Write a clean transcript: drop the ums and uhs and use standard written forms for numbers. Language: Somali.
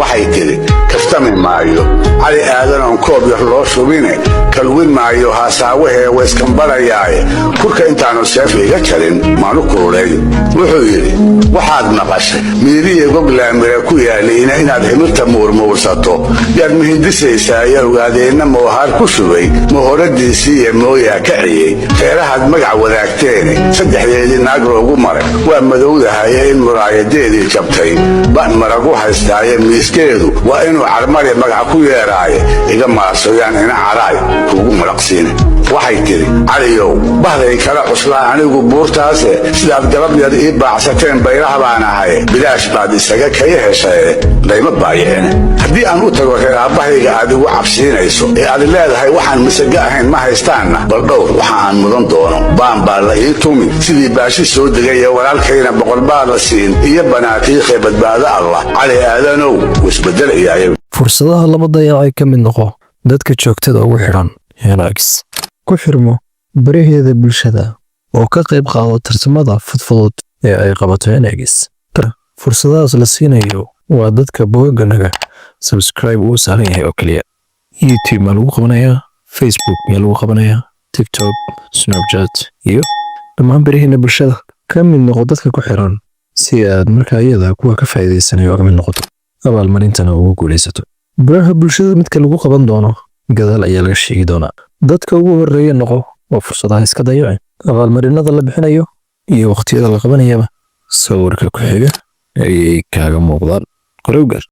waxay tiri kaftami maayo cali aadan oon koob yar loo shubine kalwin maayo haasaawahee wayskambarayaaye kurka intaanu seef iga jarin maanu kululeeyo wuxuu yidhi waxaad maqashay miiriye goglaamire ku yaaliina inaad himirta muurmuursato yaad mihindisaysaa iyo ogaadeenna moohaar ku shubay mohoradiisii iyo mooyaa ka ciyey reerahaad magac wadaagteene saddexdeedii naag loogu maray waa madowdahaye in muraayadeedii jabtay ban maragu haystaaye miiskeedu waa inuu carmari magac ku yeeraaye iga maasoyaan ina caraay kuugu malaqsiine waxay tiri caliyow bahday kala cuslaa anigu buurtaase sidaad galabyad ii baacsateen bayraha baan ahay bilaash baad isaga kaya heshaye layma baayeene haddii aan u tago reer aabbahayga aad igu cabsiinayso ee aad leedahay waxaan masaga ahayn ma haystaanna bal dhowr waxa aan mudan doono baan baa la ii tumi sidii baashi soo degay ee walaalkayna boqol baa la siin iyo banaatiiqee badbaado allah cali aadanow wisbedelayaaye fursadaha laba dayacay ka mid noqo dadka joogtada ugu xidhan Henax ku xirmo baraheeda bulshada oo ka qayb qaado tartamada fudfudud ee ay qabato Henax fursadahaas la siinayo waa dadka booganaga subscribe uu saaran yahay oo kaliya YouTube ma lagu qabanayaa Facebook ma lagu qabanayaa TikTok Snapchat iyo dhammaan baraheena bulshada ka mid noqo dadka ku xiran si aad markaa iyada kuwa ka faa'iideysanayo uga mid noqoto abaalmarintana ugu guuleysato baraha bulshada midka lagu qaban doono gadaal ayaa laga sheegi doonaa dadka ugu horeeya noqo oo fursadaha iska dayacay abaalmarinada la bixinayo iyo waqtiyada la qabanayaba sawirka ku xiga ay kaaga muuqdaan qorowgar